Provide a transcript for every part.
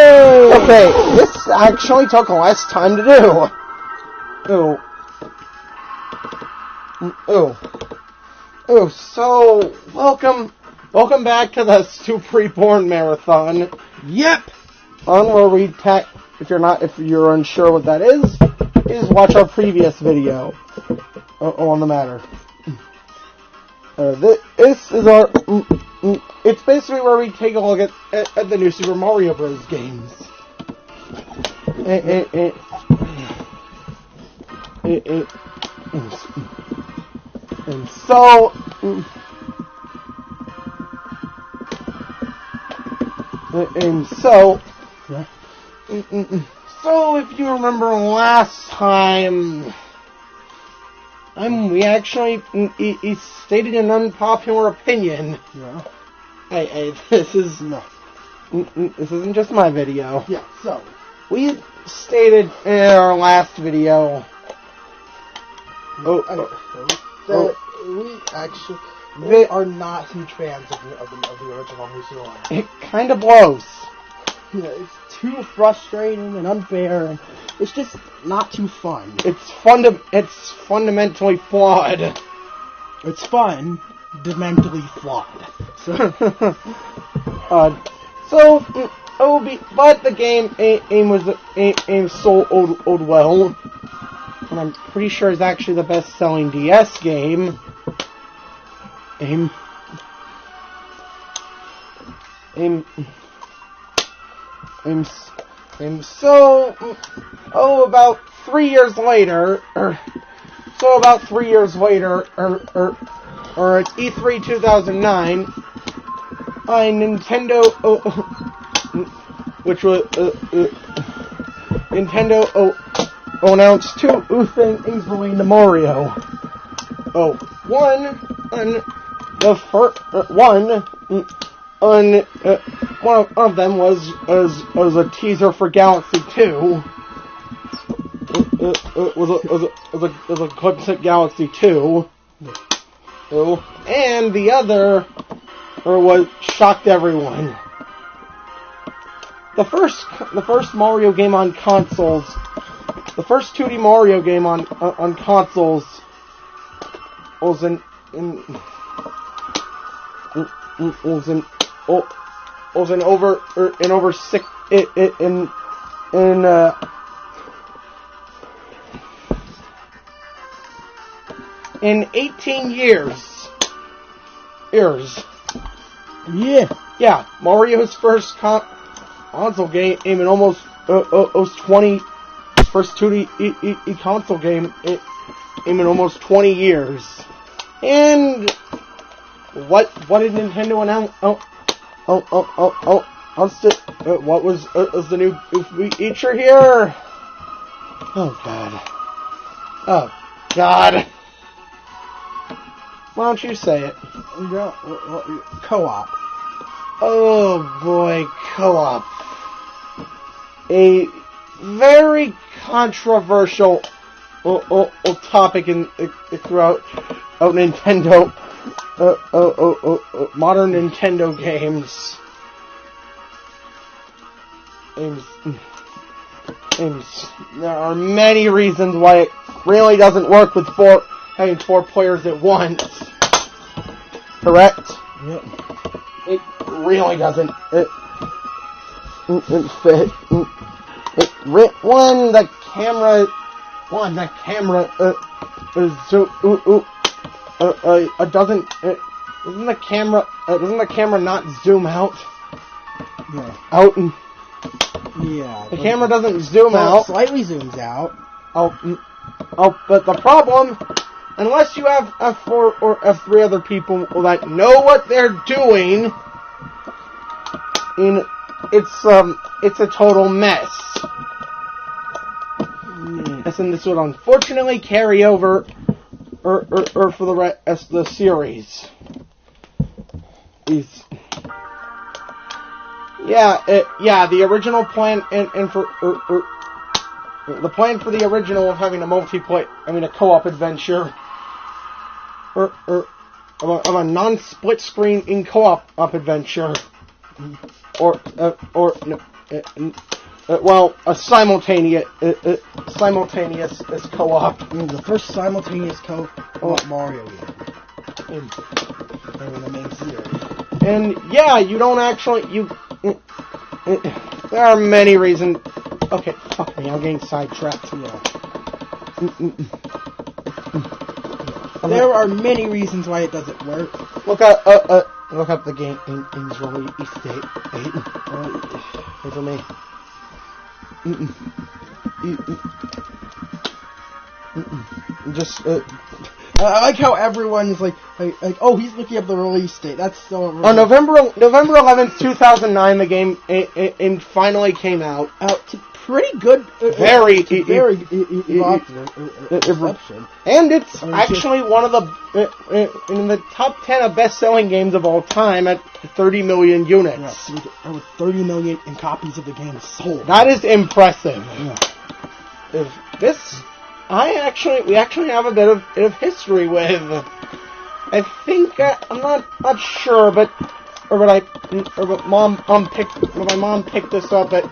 Yay! Okay, this actually took less time to do. So, welcome back to the Soup Reborn Marathon. Yep. Where we if you're unsure what that is watch our previous video on the matter. This is our, it's basically where we take a look at the new Super Mario Bros. Games. And so, if you remember last time, we actually stated an unpopular opinion. Yeah. This isn't just my video. Yeah. So we stated in our last video. We are not huge fans of the original Super Mario. It kind of blows. Yeah, it's too frustrating and unfair, and it's just not too fun. It's fundamentally flawed. It's fundamentally flawed. But the game aim sold well, and I'm pretty sure it's actually the best-selling DS game. About 3 years later, or at E3 2009, Nintendo announced two things relating to Mario. One of them was a teaser for Galaxy 2. Was a glimpse at Galaxy 2. And the other was shocked everyone. The first Mario game on consoles. The first 2D Mario game on consoles was in in 18 years. Yeah, Mario's first console game in almost 20. First 2D console game in almost 20 years. And what did Nintendo announce? What was the new feature here? Oh God. Why don't you say it? Co-op. Oh boy, co-op. A very controversial topic throughout Nintendo, modern Nintendo games. There are many reasons why it really doesn't work with having 4 players at once. Correct? Yep. It really doesn't. The camera doesn't the camera not zoom out? Yeah. Yeah. The camera doesn't zoom out. It slightly zooms out. But the problem, unless you have 4 or 3 other people that know what they're doing, it's a total mess. Yes, and this would unfortunately carry over for the rest of the series. The original plan the plan for the original of having a co-op adventure, of a non-split screen in co-op adventure, a simultaneous co-op. The first simultaneous co-op Mario game in the main series. And yeah, you don't actually there are many reasons. Okay, fuck me, I'm getting sidetracked. There are many reasons why it doesn't work. Look up the game's release date. Wait for me. Just I like how everyone's like, oh, he's looking up the release date. That's so. On November 11th, 2009, the game finally came out. Pretty good. Very reception. And it's actually one of the in the top 10 of best-selling games of all time at 30 million units. Yeah, over 30 million copies of the game sold. That is impressive. Yeah. We actually have a bit of history with. I think I'm not sure, but my mom picked this up and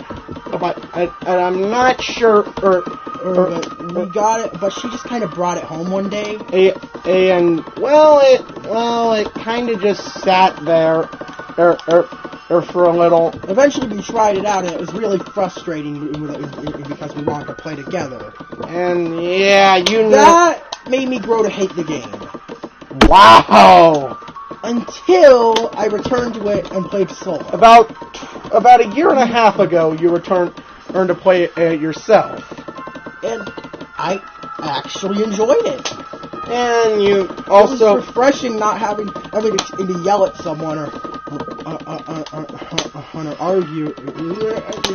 I'm not sure, we got it, but she just kind of brought it home one day. It kind of just sat there, for a little. Eventually, we tried it out, and it was really frustrating because we wanted to play together. And yeah, that made me grow to hate the game. Wow. Until I returned to it and played solo. About a year and a half ago, you returned to play it yourself. And I actually enjoyed it. And you also... It was refreshing not having to yell at someone or argue.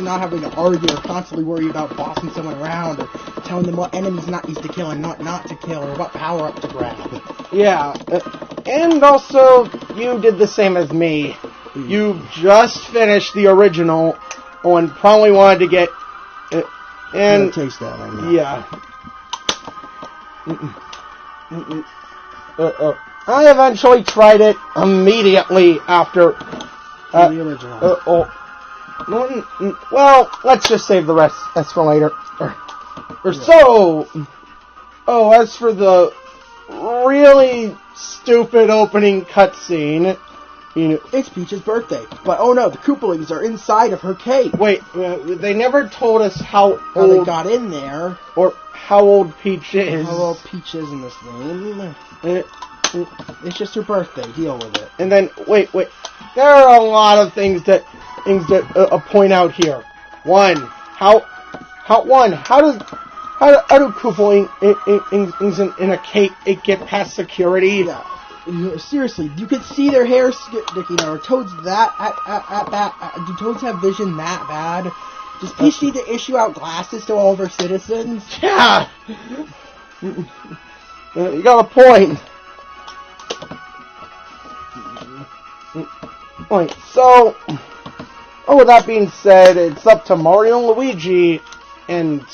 Not having to argue or constantly worry about bossing someone around or telling them what enemies not used to kill and not to kill or what power-up to grab. Yeah. And also, you did the same as me. You just finished the original and probably wanted to get... and taste that right now. Yeah. I eventually tried it immediately after... the original. Well, let's just save the rest for later. So... Oh, as for the really stupid opening cutscene... It's Peach's birthday, but oh no, the Koopalings are inside of her cave. Wait, they never told us how they got in there, or how old Peach is. How old Peach is in this game? It's just her birthday. Deal with it. And then wait, there are a lot of things that point out here. How do Koopalings in a cave get past security? Yeah. Seriously, you could see their hair sticking out. Are Toads that do Toads have vision that bad? Does Peach need to issue out glasses to all of her citizens? Yeah! You got a point. Point. So, with that being said, it's up to Mario and Luigi and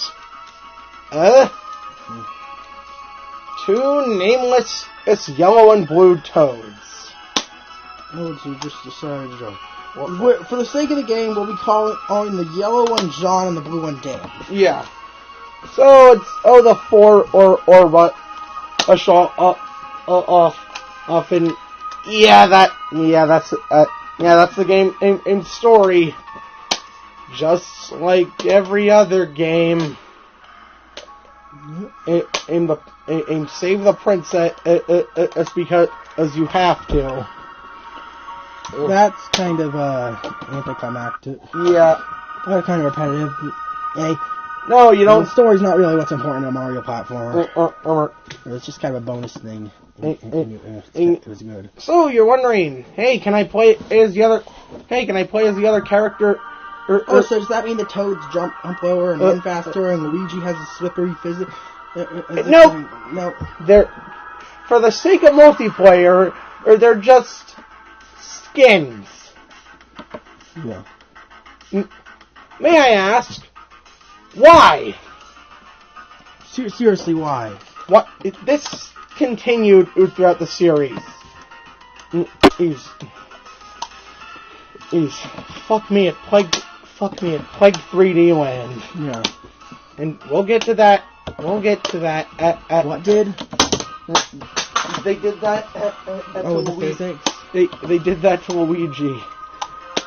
two nameless yellow and blue Toads. Toads who just decided to go. For the sake of the game, we'll be calling the yellow one John and the blue one Dan. Yeah. So it's the four or what? Often. That's the game in story. Just like every other game. In Save the Princess, because you have to. That's kind of anticlimactic. Yeah. Kind of repetitive. Hey. No, you don't. The story's not really what's important in a Mario platform. It's just kind of a bonus thing. It was good. So you're wondering, hey, can I play as the other character? So does that mean the Toads jump lower and run faster, and Luigi has a slippery physics? No. They're, for the sake of multiplayer, they're just skins. Yeah. May I ask, why? Seriously, why? What? This continued throughout the series. Fuck me, it fuck me, it plagued 3D Land. Yeah. And we'll get to that. We'll get to that at What did? They did that at Oh, the the physics. They did that to Luigi.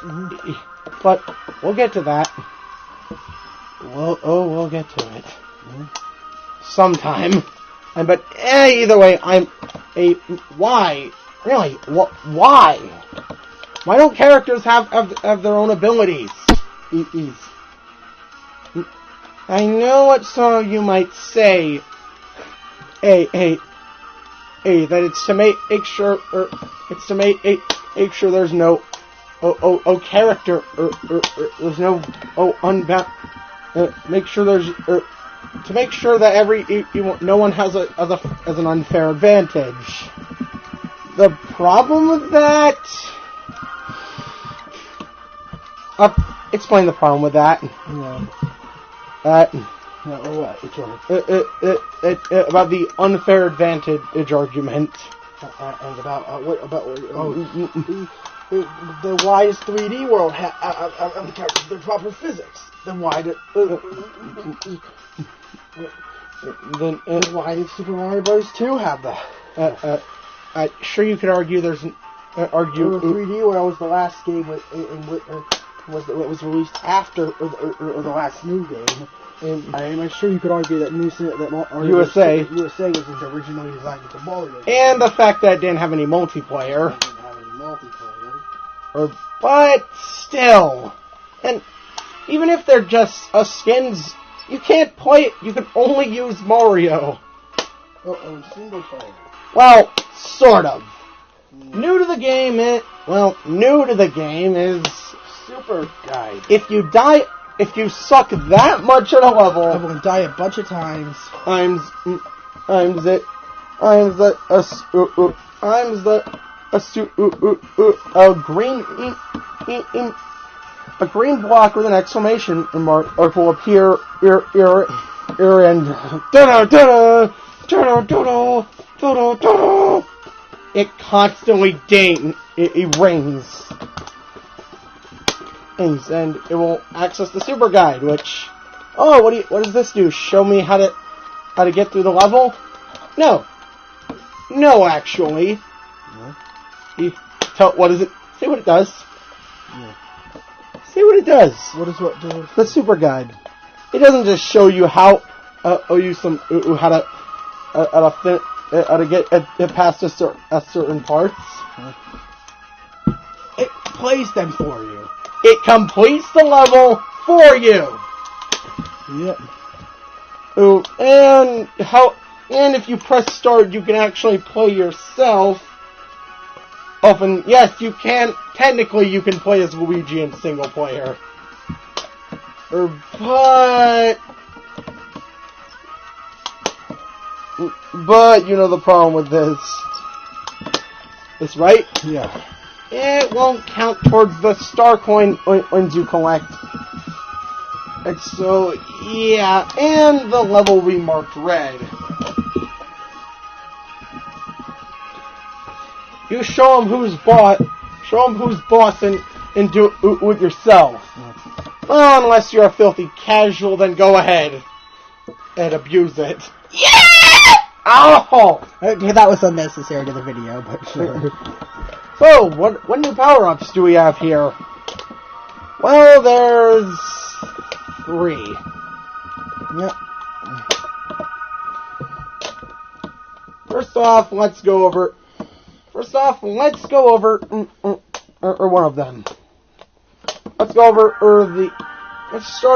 Mm-hmm. But we'll get to that. We'll get to it. Sometime. But either way, why? Really? Why? Why don't characters have their own abilities? I know what some of you might say. Hey, that it's to make sure, make sure there's no, character, there's no, unbound, make sure there's, to make sure that no one has an unfair advantage. The problem with that, explain the problem with that. Yeah. What? Which one? About the unfair advantage argument. And about what? About then why is 3D World the characters the proper physics? Then why did why did Super Mario Bros. 2 have that? Sure, you could argue there's argue 3D World was the last game was released after or the last new game. And I'm sure you could argue that USA wasn't originally designed with the Mario. And the fact that it didn't have any multiplayer. It didn't have any multiplayer. But still, and even if they're just skins, you can't play it. You can only use Mario. Single player. Well, sort of. New to the game is Super Guide. If you suck that much at a level, I will die a bunch of times. I'm a green block with an exclamation mark will appear and it constantly it rings. And it will access the Super Guide, which, what does this do? Show me how to get through the level? No, actually. What is it? See what it does. Yeah. See what it does. What is what? The Super Guide. It doesn't just show you how to get past a certain parts. It plays them for you. It completes the level for you. Yep. And if you press start, you can actually play yourself. Often, yes, you can. Technically, you can play as Luigi in single player. But you know the problem with this. This, right? Yeah. It won't count towards the star coins you collect. And so, yeah, and the level we marked red. You show them who's boss and do it with yourself. Well, unless you're a filthy casual, then go ahead and abuse it. Yeah! Ow! Okay, that was unnecessary to the video, but sure. So, what new power-ups do we have here? Well, there's 3. Yep. First off, let's go over one of them. Let's start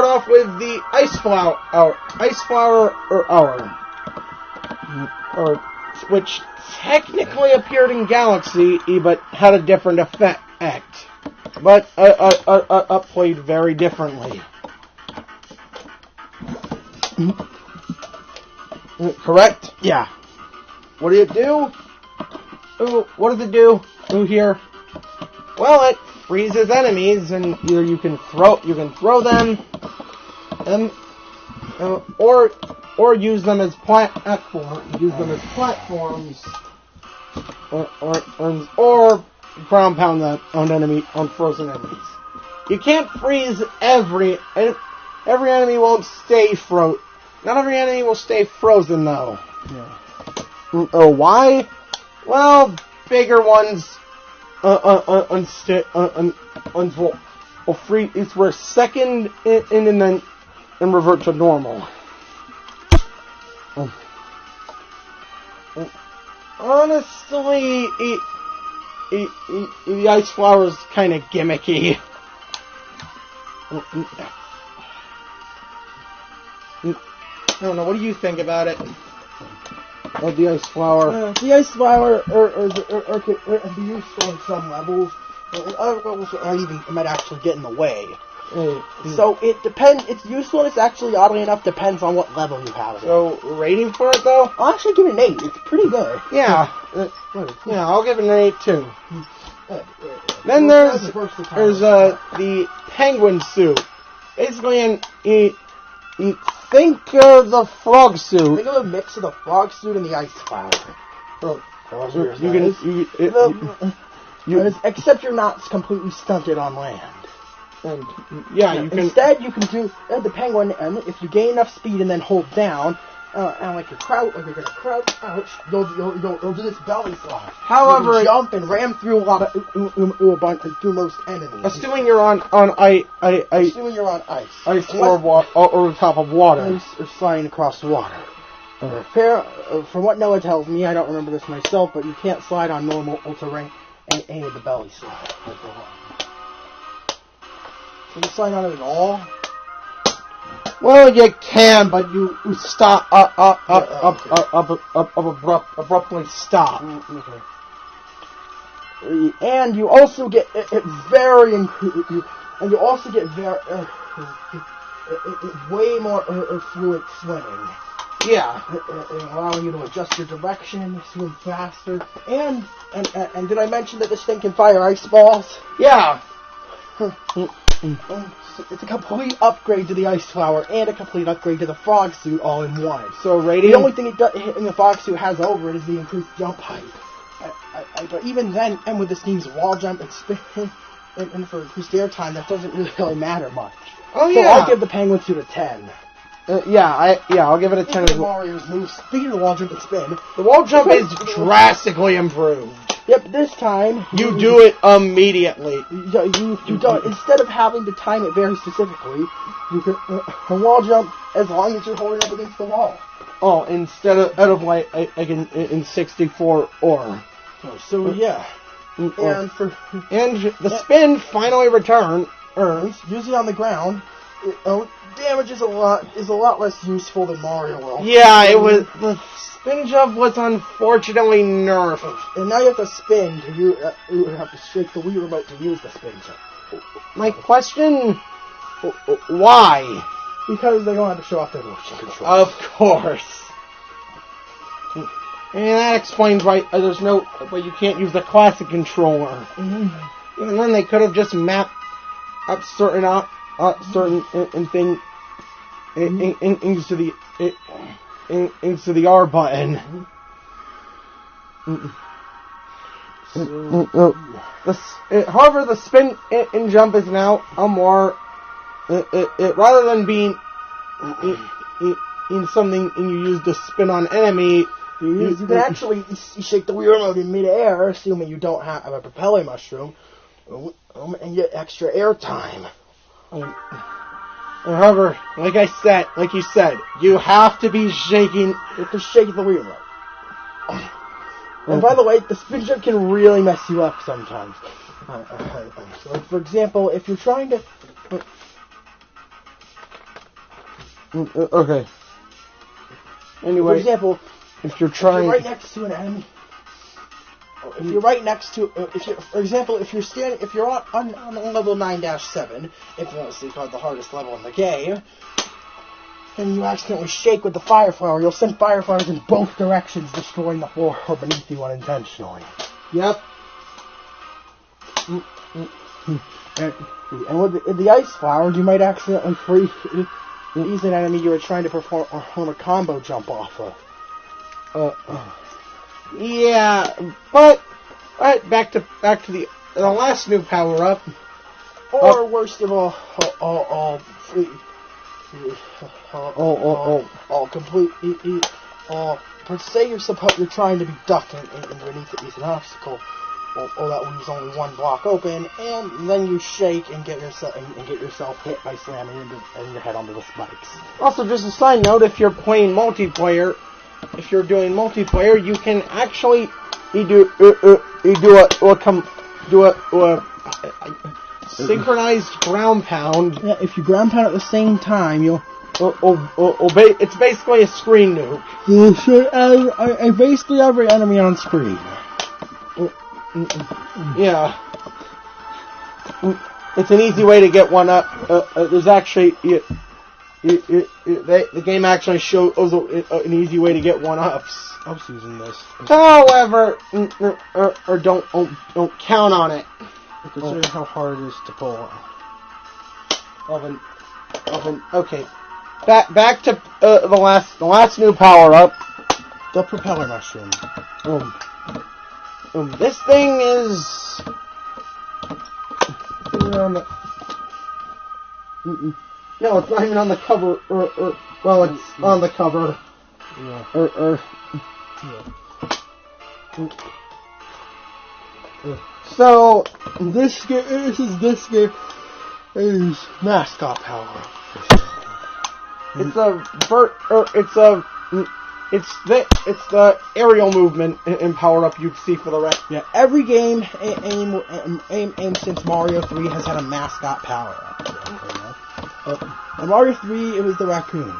off with the Ice Flower Hour, which technically appeared in Galaxy, but had a different effect, but played very differently. Correct? Yeah. What do you do? What does it do? Here. Well, it freezes enemies, and either you can throw them, or use them as platforms, or ground pound on frozen enemies. you can't freeze every enemy won't stay Not every enemy will stay frozen though. Yeah. Oh, why? Well, bigger ones will freeze for a second and then revert to normal. Honestly, the ice flower is kind of gimmicky. I don't know. What do you think about it? Of the ice flower? The ice flower can be useful on some levels. Other levels, it might actually get in the way. So it depends. Its usefulness actually, oddly enough, depends on what level you have it. So rating for it though? I'll actually give it an 8. It's pretty good. Yeah. Yeah, I'll give it an 8 too. Then there's the penguin suit. Basically, think of the frog suit. Think of a mix of the frog suit and the ice flower. Except you're not completely stunted on land. And you can. Instead, you can do the penguin, and if you gain enough speed and then hold down, and like you're gonna crouch, you'll do this belly slide. However, you jump and ram through through most enemies. Assuming you're on ice. Assuming you're on ice. Ice or top of water. Ice or sliding across water. From what Noah tells me, I don't remember this myself, but you can't slide on normal terrain and any of the belly slide. Can you slide on it at all? Well, you can, but you stop abruptly stop. Okay. And you also get way more fluid swimming. Yeah, allowing you to adjust your direction, swim faster, and did I mention that this thing can fire ice balls? Yeah. It's a complete upgrade to the ice flower and a complete upgrade to the frog suit all in one. So rating? The only thing the frog suit has over it is the increased jump height. But even then, and with this needs wall jump and spin, and for increased air time, that doesn't really matter much. Oh yeah. So I'll give the penguin suit a 10. I'll give it a 10 as well. Mario's moves. Speaking of the wall jump and spin, the wall jump is drastically improved. Yep, this time you do it immediately. You don't. Instead of having to time it very specifically, you can wall jump as long as you're holding up against the wall. Oh, instead of like in 64 or. So yeah, and the spin finally returns usually on the ground. Damage is a lot less useful than Mario World. Yeah, it was. The spin jump was unfortunately nerfed. And now you have to spin you have to shake the Wii remote to use the spin jump. My question: why? Because they don't have to show off their motion control. Of course. And that explains why you can't use the classic controller. Mm-hmm. Even then, they could have just mapped up certain thing into the R button. However, the spin and jump is now a more rather than being in something and you use the spin on enemy. You can actually shake the Wii remote in midair, assuming you don't have a propeller mushroom, and get extra air time. However, like you said, you have to be shaking. You have to shake the Wii remote. And by the way, the spin jump can really mess you up sometimes. So, for example, if you're trying to. Okay. Anyway, for example, if you're right next to an enemy, if you're right next to, for example, if you're on level 9-7, infamously called the hardest level in the game, and you accidentally shake with the fire flower, you'll send fire flowers in both directions, destroying the floor beneath you unintentionally. Yep. And with the ice flower, you might accidentally freeze an enemy you were trying to perform a combo jump off of. Yeah, but back to the last new power up. Or worst of all complete. Say you're trying to be ducked underneath an obstacle. Or that leaves only one block open, and then you shake and get yourself hit by slamming your head onto the spikes. Also, just a side note: if you're playing multiplayer, if you're doing multiplayer, you can actually do a synchronized ground pound. Yeah, if you ground pound at the same time, you'll. It's basically a screen nuke. You should basically every enemy on screen. Yeah. It's an easy way to get one up. There's actually the game actually shows an easy way to get one ups. I was using this. However, or don't count on it. Considering how hard it is to pull. Okay. Back to the last new power up. The propeller mushroom. This thing is. No, it's not even on the cover. Well, it's on the cover. Yeah. So this game is mascot power. It's the aerial movement and power up you see for the rest. Yeah, every game aim since Mario 3 has had a mascot power up. In Mario 3, it was the raccoon.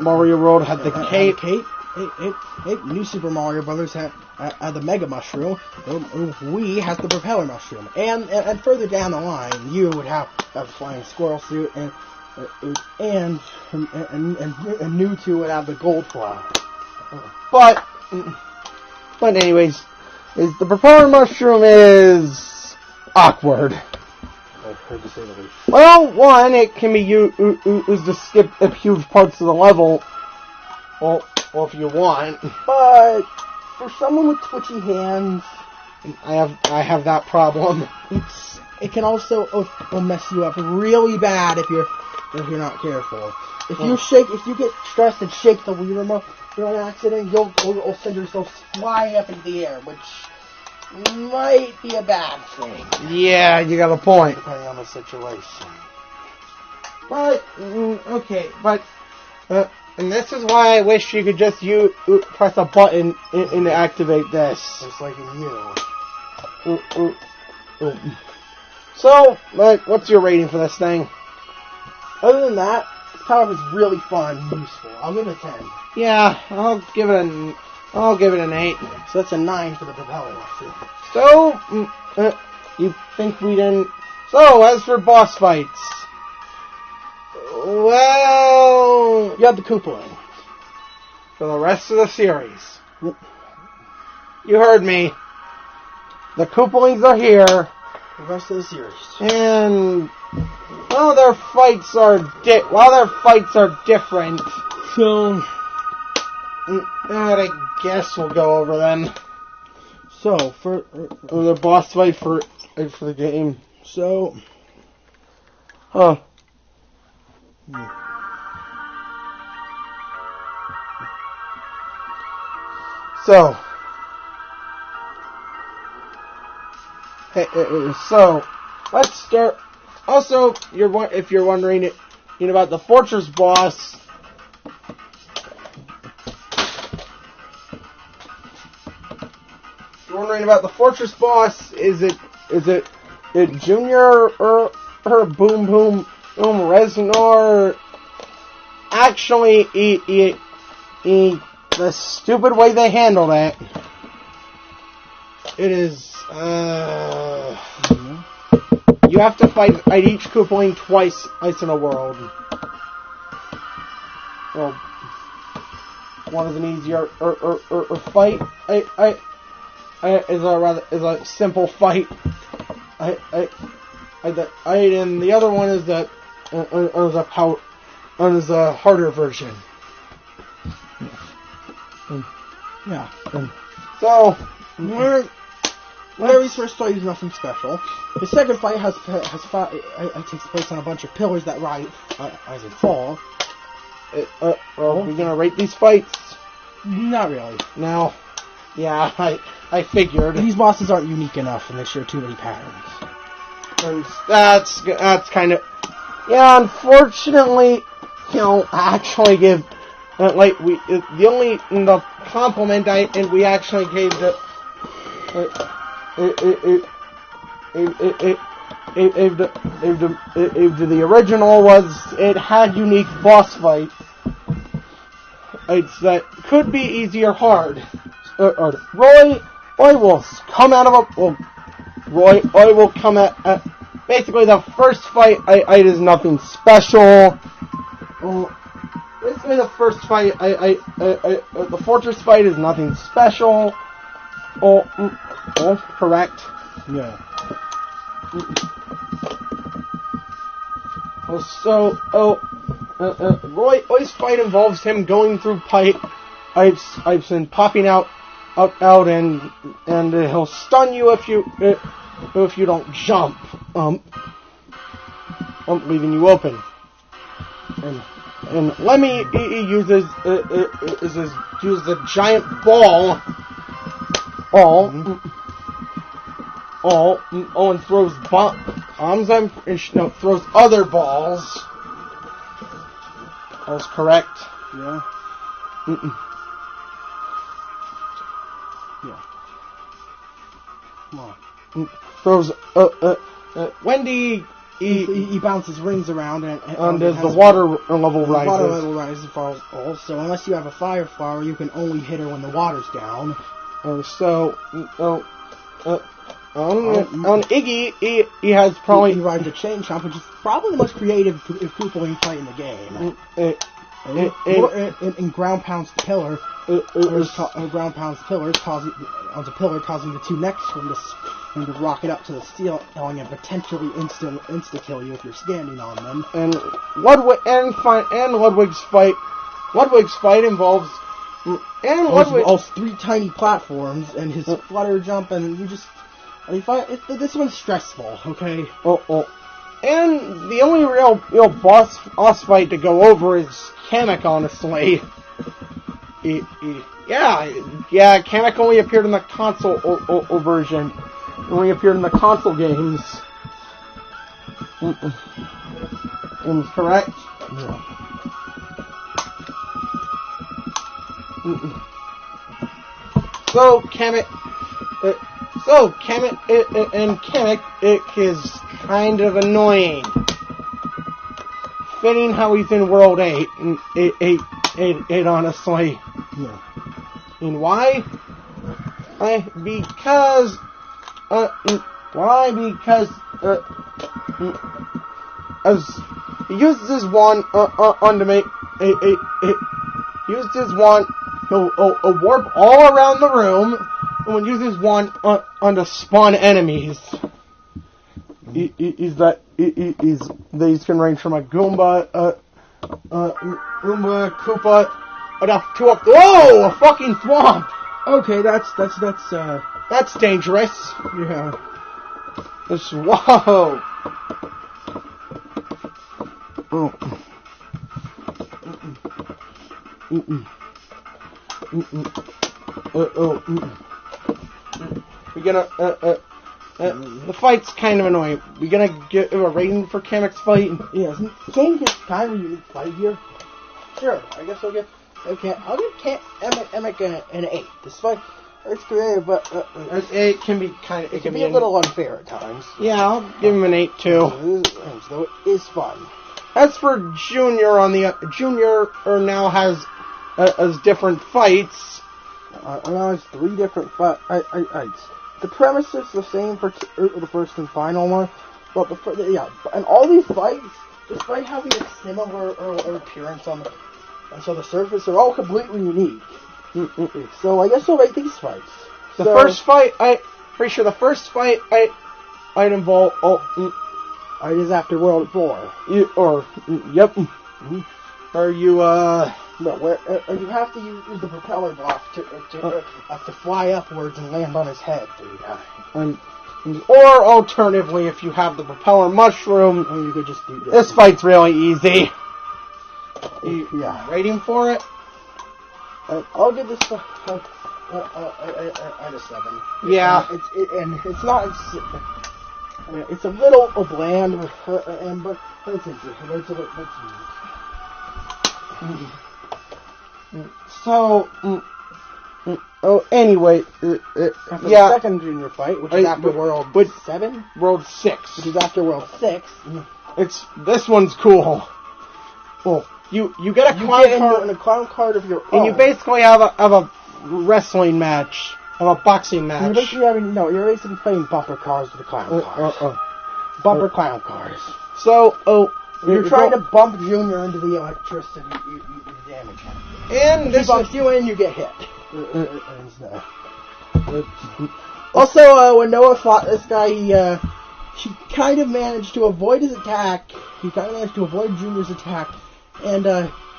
Mario World had the cape. New Super Mario Brothers had the Mega Mushroom. Wii has the Propeller Mushroom. And further down the line, you would have a flying squirrel suit, and New 2 would have the Gold Flower. But anyways, the Propeller Mushroom is awkward. I've heard to say the least. Well, one, it can be used to skip huge parts of the level. Well, if you want. But for someone with twitchy hands, I have that problem. It can also mess you up really bad if you're not careful. If you get stressed and shake the Wii remote during an accident, you'll send yourself flying up into the air, which might be a bad thing. Yeah, you got a point. Depending on the situation. But and this is why I wish you could just press a button and activate this. Just like in you. So, what's your rating for this thing? Other than that, this power is really fun and useful. I'll give it a 10. Yeah, I'll give it an 8. So that's a 9 for the propeller. So, you think we didn't... So, as for boss fights... Well... You have the Koopalings. For the rest of the series. Yep. You heard me. The Koopalings are here. The rest of the series. And... Well, their fights are different. So... I guess we'll go over them. So, for the boss fight for the game. So... Huh. So... So, let's start... Also, if you're wondering about the Fortress boss... Wondering about the Fortress boss, is it Junior or Boom Boom Reznor? Actually, the stupid way they handle that, it is you have to fight each Koopaling twice in a world. Well, one is an easier fight. Is a simple fight. And the other one is a harder version. Yeah. So Larry's first fight is nothing special. His second fight takes place on a bunch of pillars that rise and fall. Are we gonna rate these fights? Not really. No. Yeah, I figured. These bosses aren't unique enough, and they share too many patterns. And that's kind of... Yeah, unfortunately, I actually give... the compliment we actually gave the... the original was it had unique boss fights. It's that could be easy or hard. Roy will come out of a... Well, Roy will come at... basically, the first fight is nothing special. Basically, the first fight, the fortress fight is nothing special. Correct. Yeah. Roy's fight involves him going through pipes and popping out, and he'll stun you if you don't jump, leaving you open. And Lemmy uses the giant ball. And throws bombs and throws other balls. That's correct. Yeah. Yeah. Come on. Throws Wendy. He bounces rings around and as the water level rises. Water level rises and falls. Also, unless you have a fire flower, you can only hit her when the water's down. On Iggy, he has probably... He rides a chain chomp, which is probably the most creative Koopaling fight in the game. In Ground Pound's pillar, Ground Pound's pillar causing the two next to him to rocket up to the ceiling and potentially insta-kill you if you're standing on them. And Ludwig's fight involves... All three tiny platforms and his flutter jump, and this one's stressful, okay? And the only real boss fight to go over is Kamek, honestly. Kamek only appeared in the console version. Only appeared in the console games. Correct? Yeah. So Kamek is kind of annoying. Fitting how he's in World 8, honestly. Yeah. And why? Because as he uses his wand to make used his wand. He'll warp all around the room, and when uses one to spawn enemies. These can range from a Goomba, Koopa, whoa, a fucking swamp. Okay, that's dangerous. Yeah. Whoa. We're gonna the fight's kind of annoying. We're gonna give a rating for Kamek's fight. Yeah, Kamek is kind of a unique fight here. Sure, I guess I'll give Kamek an 8. This fight, it's creative, but it can be a little unfair at times. Yeah, I'll give him an 8 too. Though it is fun. As for Junior, Junior now has different fights. Now has 3 different fights. The premise is the same for the first and final one, but and all these fights, despite having a similar appearance on the surface, are all completely unique. So I guess I'll rate these fights. The first fight, pretty sure the first fight I'd involve. It is after World 4. Yep. Are you No, where you have to use the propeller block to fly upwards and land on his head 3 times. Or alternatively, if you have the propeller mushroom, or you could just do this fight's really easy. Yeah. Rating for it? I'll give this a 7. Yeah. It's not. It's a little bland, but it's interesting. So, anyway, the second junior fight, which is after World 7? World 6. Which is after World 6. This one's cool. Well, you get a clown card and a clown card of your own. And you basically have a wrestling match, have a boxing match. You're basically playing bumper cars with the clown cars. Bumper clown cars. So, you're trying to bump Junior into the electricity, you damage him. And this bumps you in, you get hit. Also, when Noah fought this guy, he kind of managed to avoid his attack. He kind of managed to avoid Junior's attack, and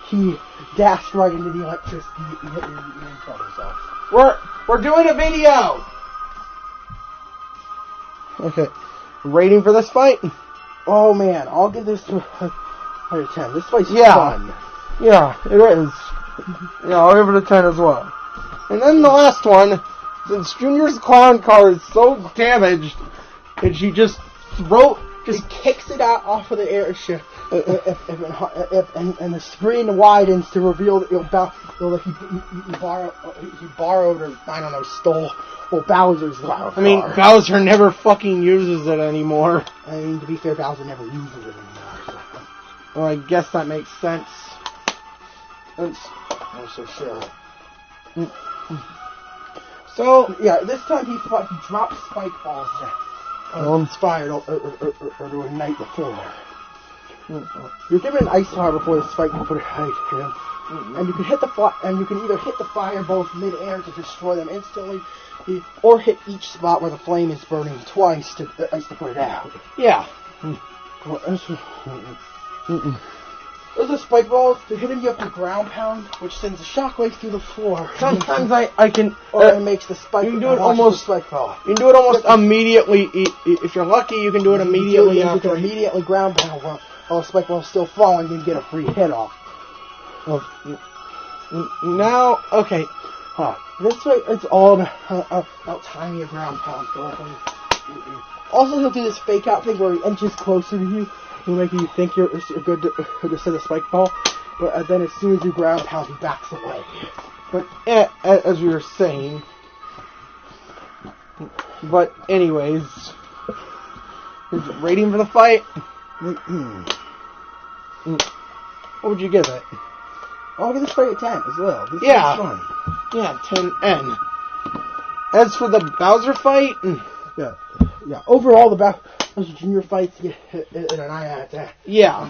he dashed right into the electricity. He killed himself. We're doing a video. Okay, rating for this fight? Oh man, I'll give this a 10. This fight's fun. Yeah, it is. Yeah, I'll give it a 10 as well. And then the last one, since Junior's clown car is so damaged, and she just kicks it out off of the airship, and the screen widens to reveal that he borrowed or I don't know stole Bowser's clown car. I mean, Bowser never fucking uses it anymore. I mean, to be fair, Bowser never uses it anymore. So. Well, I guess that makes sense. I'm so sure. So yeah, this time he dropped spike balls inspired to ignite the floor. You're given an ice flower before the spike can put it right here, and you can either hit the fireballs mid-air to destroy them instantly, or hit each spot where the flame is burning twice to put it out. Yeah. Those are spike balls. To hit them, you have to ground pound, which sends a shockwave through the floor. Sometimes I can. Or it makes the spike. You can do it almost. Spike ball. You can do it almost immediately. If you're lucky, you can do it immediately after. You can immediately ground pound while the spike ball is still falling and get a free hit off. Now, okay. This way, it's all about timing a ground pound. Also, he'll do this fake out thing where he inches closer to you. He'll make you think you're good to send a spike ball, but then as soon as you ground pound, he backs away. But as we were saying, but anyways, rating for the fight. What would you give it? I'll give this fight a 10 as well. This yeah, fun. Yeah, 10N. As for the Bowser fight, yeah. Overall, the Bowser Jr. fights get an 9 out of 10. Yeah.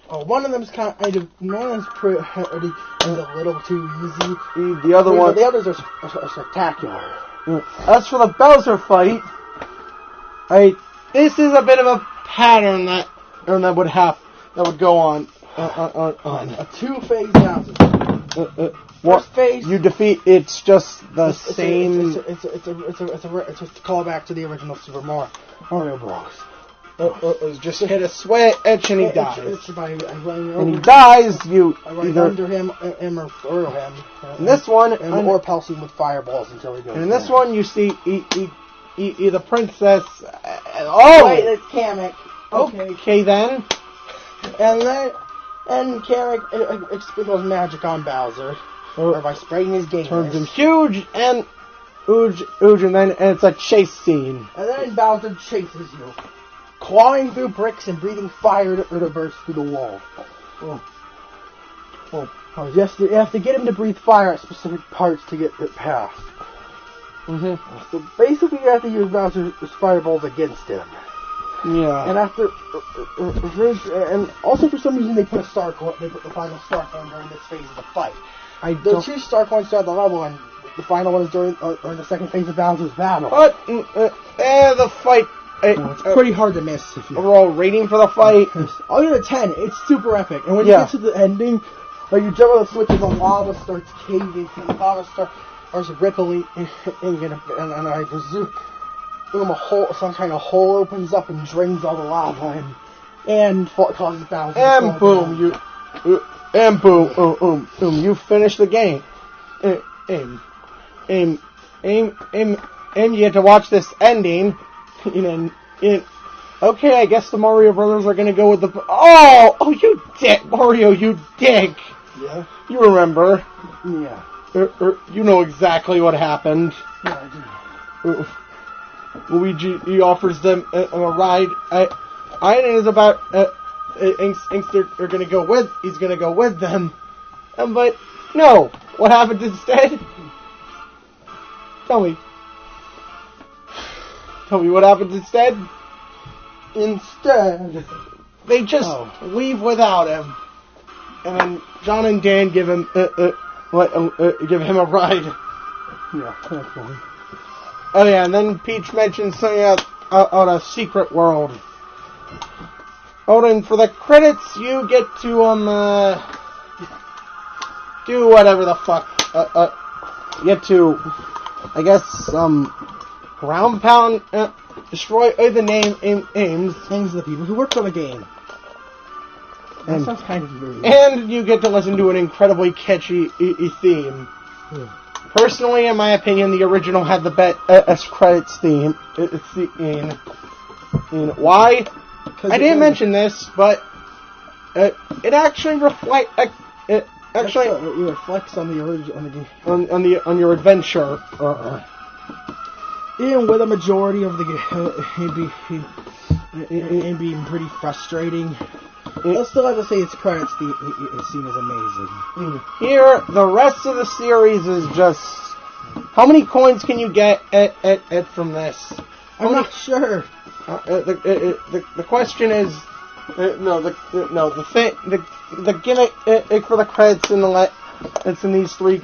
One of them's kind of pretty a little too easy. The other one, the others are spectacular. As for the Bowser fight, this is a bit of a pattern that would go on. A 2-phase Bowser. First phase, you defeat. It's just the same. It's a callback to the original Super Mario Bros. Just hit a switch and he dies. And he dies. You either under him or through him. In this one, or pulse him with fireballs until he goes. And in this one, you see the princess. Wait, it's Kamek. Okay then. And Kamek expels magic on Bowser. Or by spraying his game. Turns him huge and and it's a chase scene. And then Bowser chases you, clawing through bricks and breathing fire to burst through the wall. You have to get him to breathe fire at specific parts to get it past. So basically, you have to use Bowser's fireballs against him. Yeah. And and also for some reason they put the final star coin during this phase of the fight. There are 2 star coins throughout the level, and the final one is during the second phase of Bowser's battle. But the fight. It's pretty hard to miss. Overall rating for the fight. I'll give it a 10. It's super epic, and when you get to the ending, Like you jump on the switch and the lava starts caving, and the lava starts rippling, and I presume some kind of hole opens up and drains all the lava, and causes Bowser. And boom, you finish the game. And you get to watch this ending. Okay, I guess the Mario Brothers are gonna go with the... Oh, you dick, Mario, you dick! Yeah? You remember. Yeah. You know exactly what happened. Yeah, I do. Luigi, he offers them a ride. Aiden is about... they're gonna go with... He's gonna go with them. But, no! What happened instead? Tell me. Tell me what happened instead? Instead, they just leave without him, and then John and Dan give him a ride. Yeah, that's funny. Oh yeah, and then Peach mentions something on a secret world. Oh, and for the credits, you get to do whatever the fuck. Get to, I guess, ground pound. Destroy the names of the people who worked on the game. That sounds kind of weird. And you get to listen to an incredibly catchy theme. Personally, in my opinion, the original had the best credits theme. Why? I didn't mention this, but it actually reflects. It reflects on the original on your adventure. And with a majority of the game being pretty frustrating, I'll still have to say its credits scene is amazing. Here, the rest of the series is just... How many coins can you get from this? I'm not sure. The question is... the gimmick for the credits it's in these three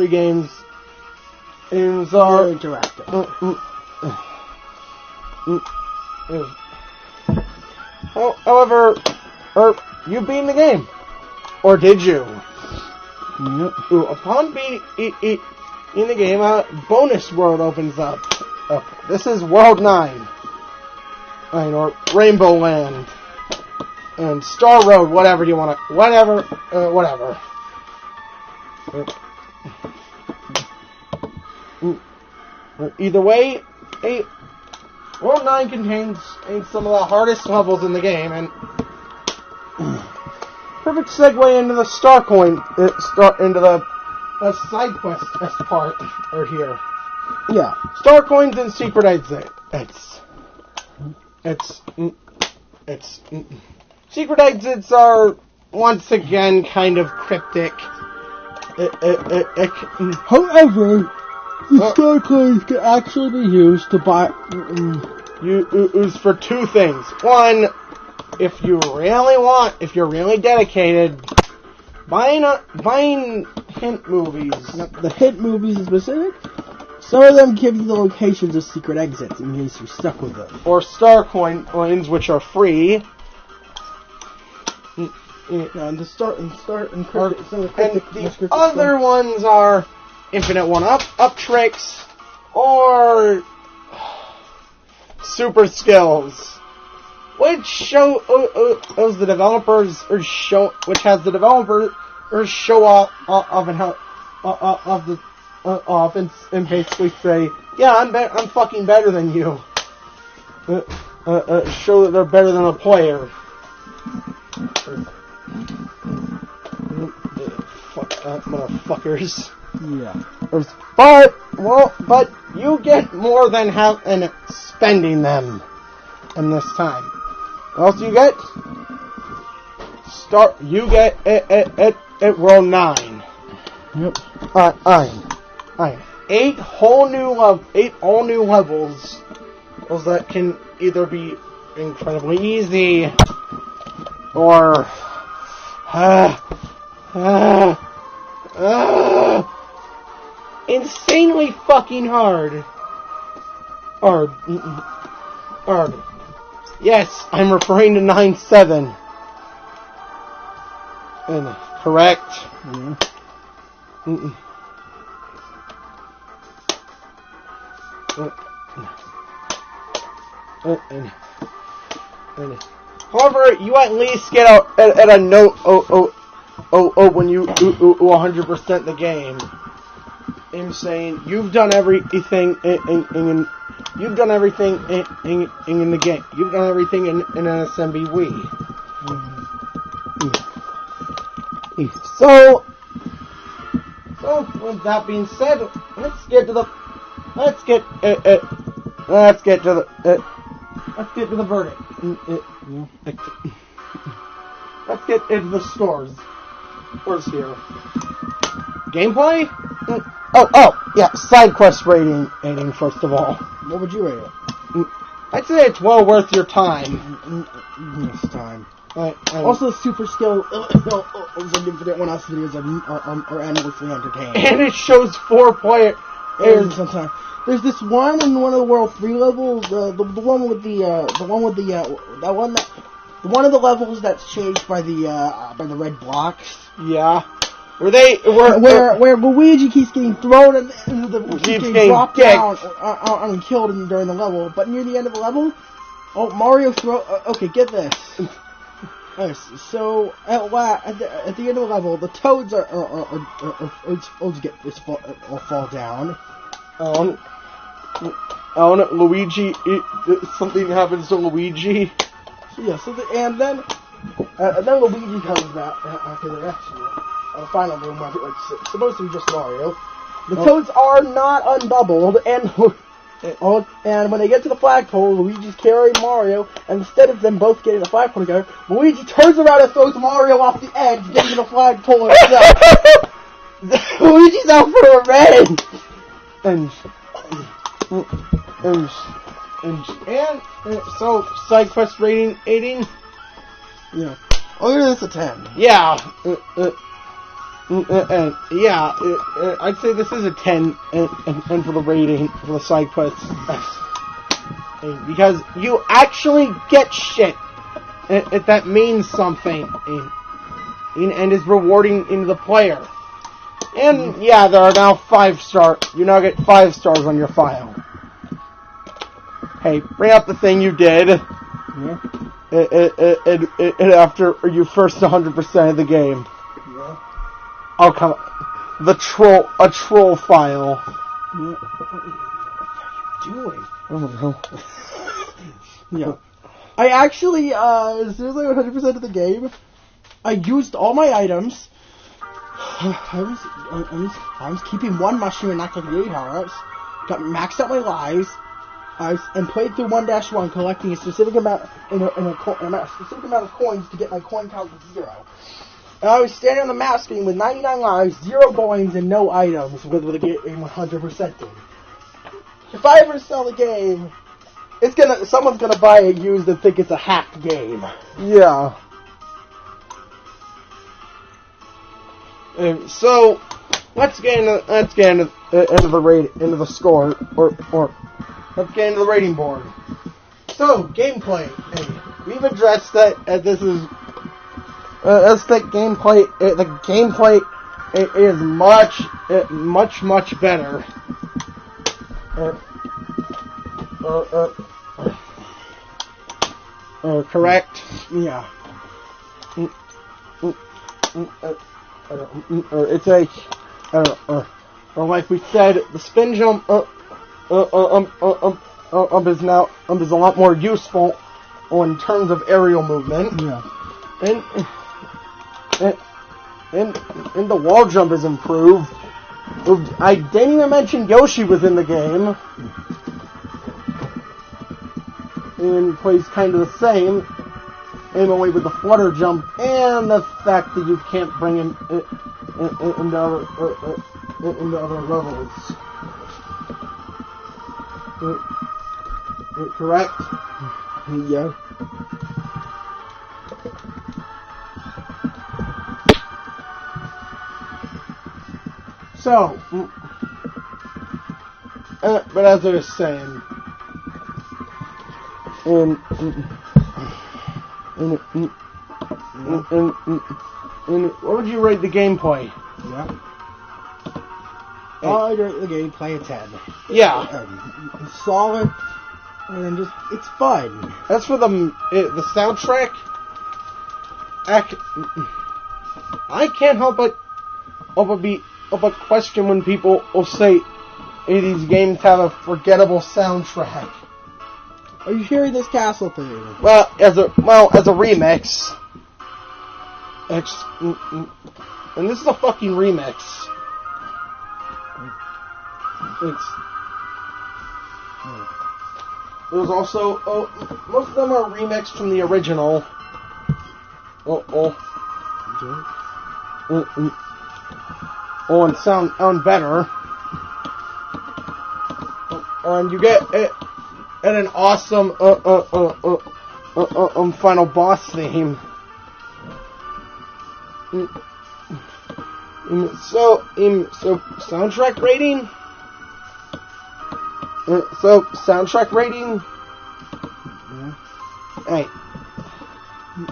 games are interactive. However, you beat the game, or did you? Yep. Upon being in the game, a bonus world opens up. This is World 9, or Rainbow Land, and Star Road, whatever you want to, whatever. Either way, World 9 contains some of the hardest levels in the game, and perfect segue into the Star Coin, into the side quest part are here. Yeah. Star Coins and Secret Exits. Secret Exits are once again kind of cryptic. However, the Star Coins can actually be used to buy... Use for two things. One, if you're really dedicated, buying hint movies. The hint movies in specific, some of them give you the locations of secret exits in case you're stuck with them. Or Star Coins, which are free. And the other ones are infinite one-up tricks, or super skills, which show the developers show off and basically say, yeah, I'm fucking better than you. Show that they're better than a player. Motherfuckers. Yeah. But you get more than spending them in this time. What else do you get? You get at World 9. Yep. Eight all new levels that can either be incredibly easy or insanely fucking hard. Yes, I'm referring to 9-7. And correct. Yeah. However, you at least get out at a note when you 100% the game. I'm saying you've done everything you've done everything in the game. You've done everything in an SMB Wii. So with that being said, let's get to the verdict. Let's get into the scores. Scores here. Gameplay? Yeah, side quest rating first of all. What would you rate it? I'd say it's well worth your time. This time. Also, super skill Infinite One-Off videos are endlessly entertaining. And it shows 4 players. There's this one in one of the World 3 levels, the one of the levels that's changed by the red blocks. Yeah. Where Luigi keeps getting thrown into the getting dropped down and killed during the level, but near the end of the level, Mario okay, get this. So at the end of the level, the toads fall down. Luigi, something happens to Luigi. And then Luigi comes back after the rescue. The final room where it's supposed to be just Mario. The toads are not unbubbled, and when they get to the flagpole, Luigi's carrying Mario, and instead of them both getting the flagpole together, Luigi turns around and throws Mario off the edge, getting the flagpole himself. Luigi's out for revenge! And so, side quest rating 18? Yeah. I'll give this a 10. Yeah. I'd say this is a 10 and for the rating for the side quests. Because you actually get shit that means something and is rewarding in the player. And yeah, there are now 5-star. You now get 5 stars on your file. Hey, bring up the thing you did. Yeah. And after you first 100% of the game. Yeah. Oh, come on. A troll file. Yeah. What are you doing? I don't know. Yeah. I actually, seriously, 100% of the game, I used all my items. I was keeping one mushroom and not taking any power-ups. Got maxed out my lives. And played through 1-1, collecting a specific amount a specific amount of coins to get my coin count to 0. And I was standing on the map screen with 99 lives, 0 coins, and no items with the game 100% in. If I ever sell the game, someone's gonna buy it used and think it's a hacked game. Yeah. So let's get into the score or let's get into the rating board. So gameplay, we've addressed that this is the gameplay. The gameplay is much better. Correct? Yeah. It's like we said, the spin jump is a lot more useful in terms of aerial movement. Yeah. And the wall jump is improved. I didn't even mention Yoshi was in the game. And plays kind of the same. And only with the flutter jump and the fact that you can't bring him into other levels. Correct? Yeah. So, but as I was saying, And what would you rate the gameplay? Yeah. I'd rate the gameplay a 10. Yeah. Solid, and just, it's fun. As for the soundtrack, I can't help but question when people will say, hey, these games have a forgettable soundtrack. Are you hearing this castle thing? Well, as a remix. And this is a fucking remix. There's also most of them are remixed from the original. And sound better. And you get it and an awesome final boss theme. So soundtrack rating. Soundtrack rating. Hey.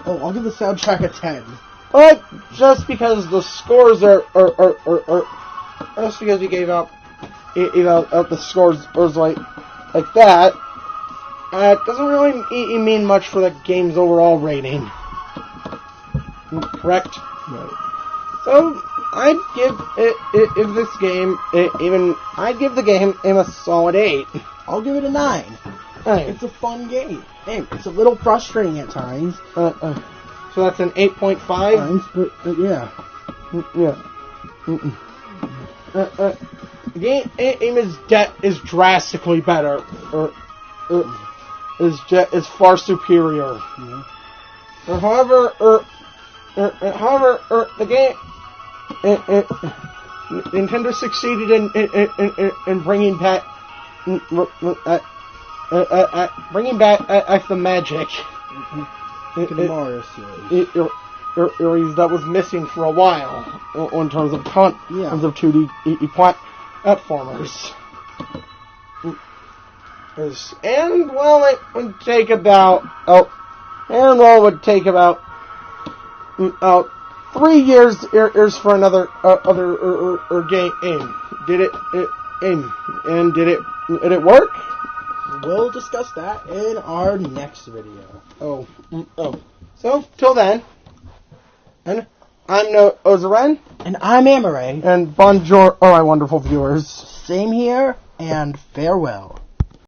Oh, I'll give the soundtrack a 10. But just because the scores are just because you gave out the scores like that, it doesn't really mean much for the game's overall rating. Correct? Right. So I'd give I'd give the game a solid 8. I'll give it a 9. Right. It's a fun game. It's a little frustrating at times. So that's an 8.5. But yeah. Yeah. Game is drastically better, is far superior. Yeah. However, the game, Nintendo succeeded in bringing back the magic. The Mario series. That was missing for a while in terms of terms of 2D platformers. And well, it would take about 3 years for another game. Did it work? We'll discuss that in our next video. So till then, and I'm Ozaren, and I'm Amaray, and bonjour, my wonderful viewers. Same here, and farewell.